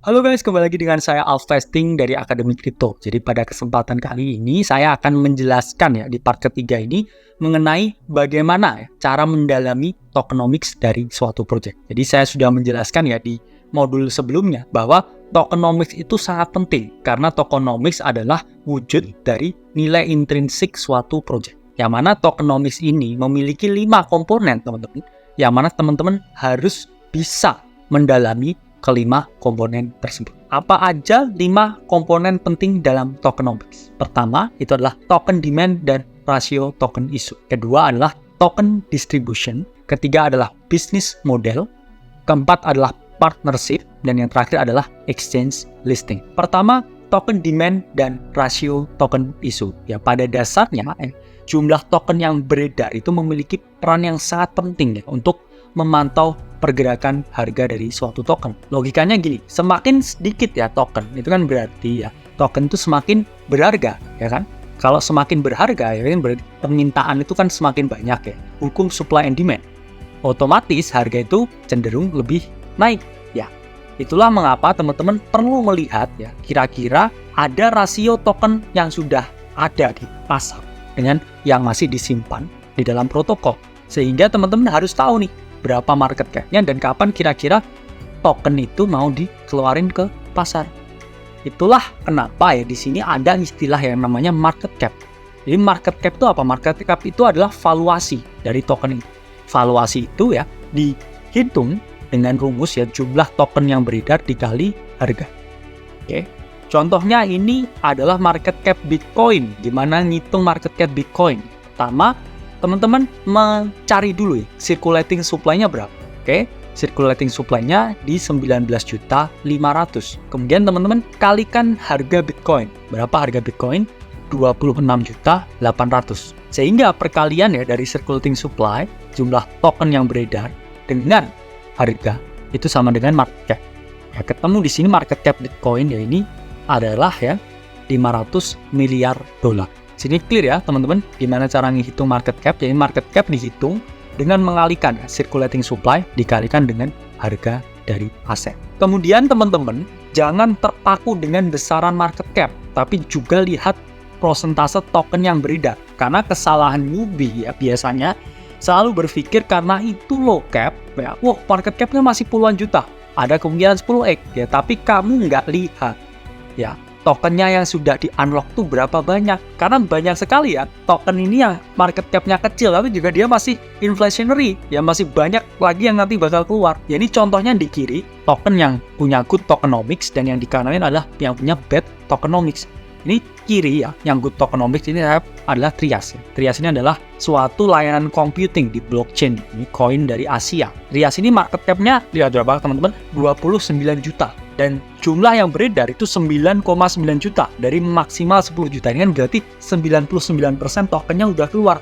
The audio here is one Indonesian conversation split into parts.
Halo guys, kembali lagi dengan saya Alf Testing dari Akademi Kripto. Jadi pada kesempatan kali ini saya akan menjelaskan ya di part ketiga ini mengenai bagaimana ya cara mendalami tokenomics dari suatu project. Jadi saya sudah menjelaskan ya di modul sebelumnya bahwa tokenomics itu sangat penting karena tokenomics adalah wujud dari nilai intrinsik suatu project. Yang mana tokenomics ini memiliki 5 komponen teman-teman. Yang mana teman-teman harus bisa mendalami kelima komponen tersebut. Apa aja 5 komponen penting dalam tokenomics? Pertama, itu adalah token demand dan rasio token issue. Kedua adalah token distribution. Ketiga adalah business model. Keempat adalah partnership. Dan yang terakhir adalah exchange listing. Pertama, token demand dan rasio token issue. Ya, pada dasarnya jumlah token yang beredar itu memiliki peran yang sangat penting ya untuk memantau pergerakan harga dari suatu token. Logikanya gini, semakin sedikit ya token, itu kan berarti ya token itu semakin berharga, ya kan? Kalau semakin berharga, ya kan berarti permintaan itu kan semakin banyak ya. Hukum supply and demand. Otomatis harga itu cenderung lebih naik, ya. Itulah mengapa teman-teman perlu melihat ya, kira-kira ada rasio token yang sudah ada di pasar dengan yang masih disimpan di dalam protokol. Sehingga teman-teman harus tahu nih, berapa market cap-nya dan kapan kira-kira token itu mau dikeluarin ke pasar. Itulah kenapa ya di sini ada istilah yang namanya market cap. Jadi market cap itu apa? Market cap itu adalah valuasi dari token itu. Valuasi itu ya dihitung dengan rumus ya jumlah token yang beredar dikali harga. Oke. Contohnya ini adalah market cap Bitcoin. Gimana ngitung market cap Bitcoin? Pertama, teman-teman mencari dulu ya, circulating supply-nya berapa. Oke, circulating supply-nya di 19.500.000. Kemudian teman-teman kalikan harga Bitcoin. Berapa harga Bitcoin? 26.800.000. Sehingga perkalian ya dari circulating supply, jumlah token yang beredar dengan harga itu sama dengan market cap. Ya, ketemu di sini market cap Bitcoin ya ini adalah ya 500 miliar dolar. Sini clear ya teman-teman, gimana cara menghitung market cap. Jadi market cap dihitung dengan mengalihkan circulating supply dikalikan dengan harga dari aset. Kemudian teman-teman jangan terpaku dengan besaran market cap, tapi juga lihat prosentase token yang beredar. Karena kesalahan newbie ya biasanya selalu berpikir karena itu low cap, ya, wah market capnya masih puluhan juta, ada kemungkinan 10x ya, tapi kamu nggak lihat ya tokennya yang sudah di-unlock tuh berapa banyak. Karena banyak sekali ya token ini yang market cap-nya kecil tapi juga dia masih inflationary, ya masih banyak lagi yang nanti bakal keluar. Ya ini contohnya di kiri, token yang punya good tokenomics dan yang di kanan adalah yang punya bad tokenomics. Ini kiri ya, yang good tokenomics ini adalah Trias ya. Trias ini adalah suatu layanan computing di blockchain. Ini koin dari Asia. Trias ini market cap-nya lihat berapa teman-teman? 29 juta. Dan jumlah yang beredar itu 9,9 juta dari maksimal 10 juta. Ini kan berarti 99% tokennya udah keluar.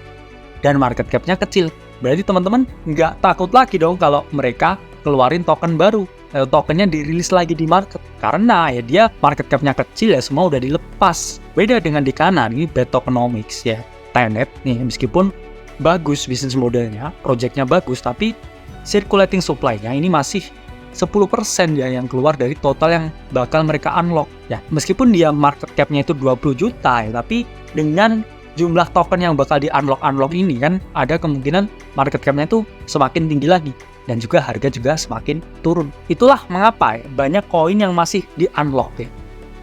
Dan market cap-nya kecil. Berarti teman-teman nggak takut lagi dong kalau mereka keluarin token baru. Tokennya dirilis lagi di market. Karena ya dia market cap-nya kecil ya semua udah dilepas. Beda dengan di kanan, ini bad tokenomics ya. Tenet nih meskipun bagus bisnis modelnya, projectnya bagus, tapi circulating supply-nya ini masih 10% ya yang keluar dari total yang bakal mereka unlock. Ya, meskipun dia market cap-nya itu 20 juta ya, tapi dengan jumlah token yang bakal di-unlock ini kan ada kemungkinan market cap-nya itu semakin tinggi lagi dan juga harga juga semakin turun. Itulah mengapa ya, banyak koin yang masih di-unlock ya,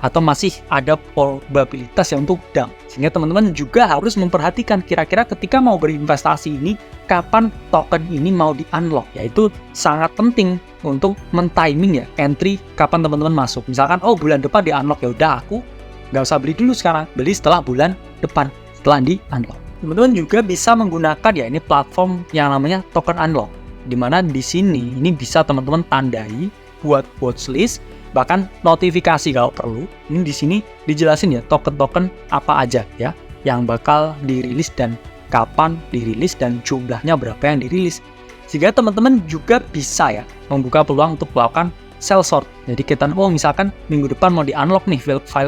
atau masih ada probabilitas yang untuk dump. Sehingga teman-teman juga harus memperhatikan kira-kira ketika mau berinvestasi ini kapan token ini mau di-unlock. Yaitu sangat penting untuk men-timing ya entry kapan teman-teman masuk. Misalkan bulan depan di-unlock, ya udah aku nggak usah beli dulu sekarang, beli setelah bulan depan setelah di-unlock. Teman-teman juga bisa menggunakan ya ini platform yang namanya token unlock, dimana di sini ini bisa teman-teman tandai buat watchlist, bahkan notifikasi kalau perlu. Ini di sini dijelasin ya token-token apa aja ya yang bakal dirilis dan kapan dirilis dan jumlahnya berapa yang dirilis. Sehingga teman-teman juga bisa ya membuka peluang untuk melakukan sell short. Jadi kita misalkan minggu depan mau di-unlock nih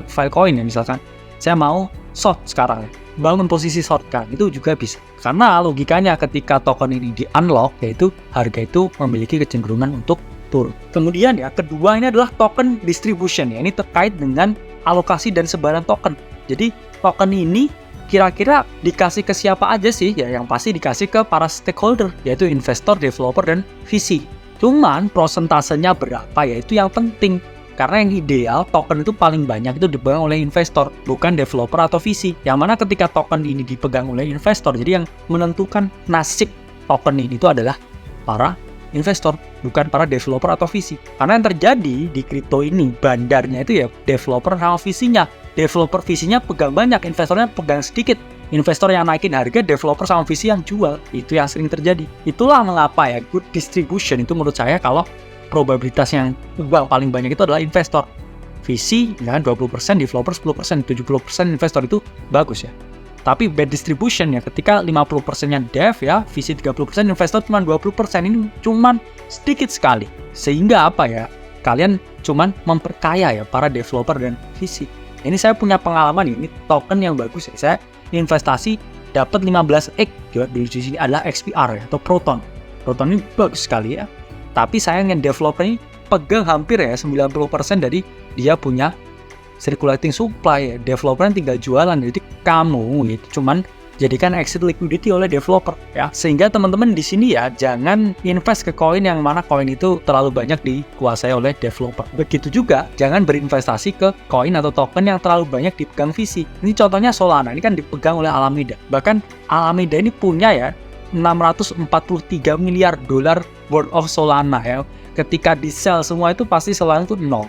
Filecoin ya misalkan. Saya mau short sekarang ya. Bangun posisi short kan, itu juga bisa. Karena logikanya ketika token ini di-unlock, yaitu harga itu memiliki kecenderungan untuk turun. Kemudian ya, kedua ini adalah token distribution ya. Ini terkait dengan alokasi dan sebaran token. Jadi token ini kira-kira dikasih ke siapa aja sih? Ya yang pasti dikasih ke para stakeholder, yaitu investor, developer, dan VC. Cuman prosentasenya berapa ya itu yang penting. Karena yang ideal token itu paling banyak itu dipegang oleh investor, bukan developer atau VC. Yang mana ketika token ini dipegang oleh investor, jadi yang menentukan nasib token ini itu adalah para investor, bukan para developer atau VC. Karena yang terjadi di kripto ini, bandarnya itu ya developer sama VC-nya. Developer VC-nya pegang banyak, investornya pegang sedikit. Investor yang naikin harga, developer sama VC yang jual. Itu yang sering terjadi. Itulah mengapa ya good distribution itu menurut saya kalau probabilitas yang paling banyak itu adalah investor. VC ya 20%, developer 10%, 70% investor itu bagus ya. Tapi bad distribution ya ketika 50%-nya dev ya, VC 30%, investor cuma 20%, ini cuma sedikit sekali. Sehingga apa ya? Kalian cuma memperkaya ya para developer dan VC. Ini saya punya pengalaman ini token yang bagus ya. Saya investasi dapat 15x ya, di sini adalah XPR ya, atau Proton. Proton ini bagus sekali ya. Tapi sayangnya developer ini pegang hampir ya 90% dari dia punya circulating supply ya. Developer tinggal jualan, jadi kamu itu cuman jadikan exit liquidity oleh developer ya. Sehingga teman-teman di sini ya jangan invest ke koin yang mana koin itu terlalu banyak dikuasai oleh developer. Begitu juga jangan berinvestasi ke koin atau token yang terlalu banyak dipegang VC. Ini contohnya Solana, ini kan dipegang oleh Alameda. Bahkan Alameda ini punya ya 643 miliar dolar worth of Solana ya. Ketika di sell semua itu pasti Solana itu nol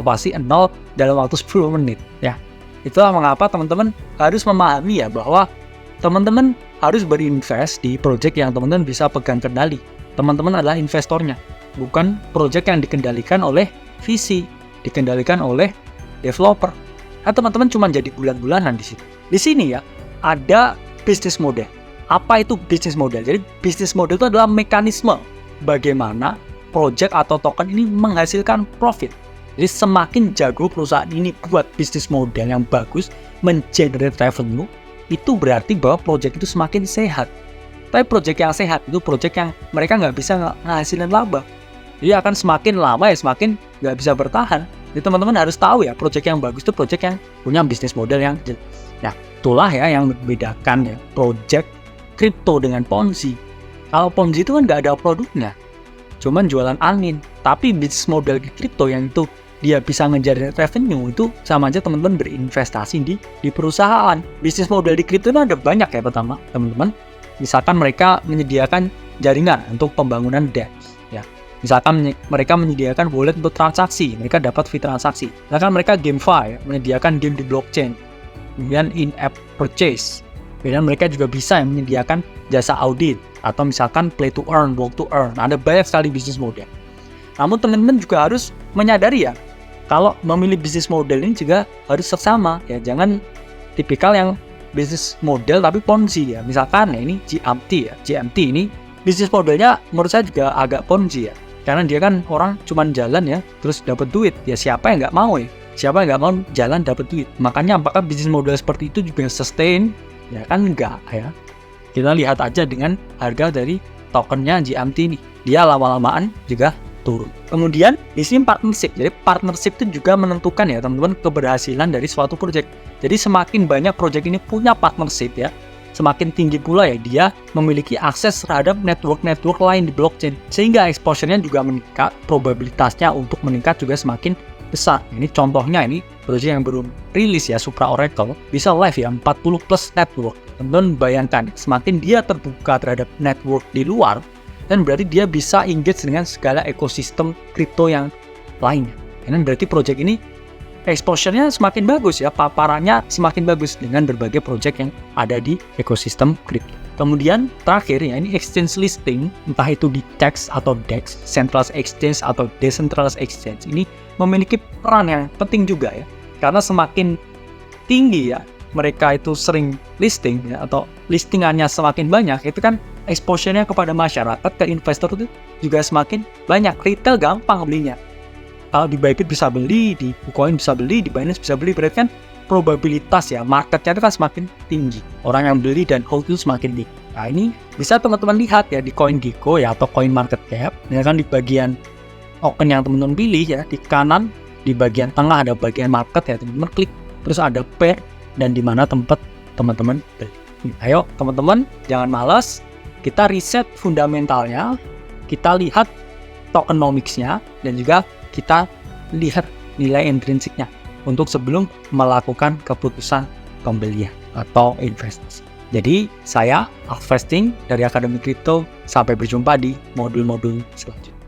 pasti nol dalam waktu 10 menit ya. Itulah mengapa teman-teman harus memahami ya bahwa teman-teman harus berinvest di project yang teman-teman bisa pegang kendali. Teman-teman adalah investornya, bukan project yang dikendalikan oleh VC, dikendalikan oleh developer. Nah, teman-teman cuma jadi bulan-bulanan di sini. Di sini ya ada bisnis model. Apa itu bisnis model? Jadi bisnis model itu adalah mekanisme bagaimana project atau token ini menghasilkan profit. Jadi semakin jago perusahaan ini buat bisnis model yang bagus, mengenerate revenue, itu berarti bahwa project itu semakin sehat. Tapi project yang sehat itu project yang mereka nggak bisa menghasilkan laba. Jadi akan semakin lama ya semakin nggak bisa bertahan. Jadi teman-teman harus tahu ya, project yang bagus itu project yang punya bisnis model yang jelas. Nah, itulah ya yang membedakan ya project kripto dengan Ponzi. Kalau Ponzi itu kan nggak ada produknya, cuman jualan angin. Tapi bisnis model kripto yang itu dia bisa ngejar revenue, itu sama aja teman-teman berinvestasi di perusahaan. Bisnis model di kripto itu ada banyak ya. Pertama, teman-teman, misalkan mereka menyediakan jaringan untuk pembangunan DEX ya. Misalkan mereka menyediakan wallet untuk transaksi, mereka dapat fee transaksi. Misalkan mereka GameFi, menyediakan game di blockchain, kemudian in-app purchase. Kemudian mereka juga bisa menyediakan jasa audit atau misalkan play to earn, work to earn. Ada banyak sekali bisnis model. Namun teman-teman juga harus menyadari ya, kalau memilih bisnis model ini juga harus seksama ya. Jangan tipikal yang bisnis model tapi Ponzi ya. Misalkan ya ini GMT ya. GMT ini bisnis modelnya menurut saya juga agak Ponzi ya. Karena dia kan orang cuman jalan ya, terus dapat duit. Ya siapa yang nggak mau ya? Siapa yang nggak mau jalan dapat duit? Makanya apakah bisnis model seperti itu juga sustain? Ya kan enggak ya. Kita lihat aja dengan harga dari tokennya GMT ini. Dia lama-lamaan juga turun. Kemudian di sini partnership. Jadi partnership itu juga menentukan ya teman-teman keberhasilan dari suatu project. Jadi semakin banyak project ini punya partnership ya, semakin tinggi pula ya dia memiliki akses terhadap network-network lain di blockchain. Sehingga exposure-nya juga meningkat, probabilitasnya untuk meningkat juga semakin besar. Ini contohnya ini project yang belum rilis ya, Supra Oracle, bisa live ya 40 plus network. Teman-teman bayangkan, semakin dia terbuka terhadap network di luar, dan berarti dia bisa engage dengan segala ekosistem kripto yang lainnya. Dan berarti project ini exposure-nya semakin bagus ya, paparannya semakin bagus dengan berbagai project yang ada di ekosistem kripto. Kemudian terakhir ya, ini exchange listing, entah itu di DEX atau DEX, centralized exchange atau decentralized exchange, ini memiliki peran yang penting juga ya. Karena semakin tinggi ya mereka itu sering listing ya, atau listingannya semakin banyak, itu kan exposure-nya kepada masyarakat, ke investor itu juga semakin banyak. Retail gampang belinya. Kalau di Bybit bisa beli, di KuCoin bisa beli, di Binance bisa beli, berarti kan probabilitas ya marketnya itu kan semakin tinggi. Orang yang beli dan hold itu semakin tinggi. Nah ini bisa teman-teman lihat ya di CoinGecko ya atau CoinMarketCap. Ya kan di bagian token yang teman-teman pilih ya, di kanan di bagian tengah ada bagian market ya, teman-teman klik, terus ada pair dan di mana tempat teman-teman beli. Ayo teman-teman, jangan malas, kita riset fundamentalnya, kita lihat tokenomics-nya, dan juga kita lihat nilai intrinsiknya untuk sebelum melakukan keputusan pembelian atau investasi. Jadi saya Alvesting dari Akademi Kripto, sampai berjumpa di modul-modul selanjutnya.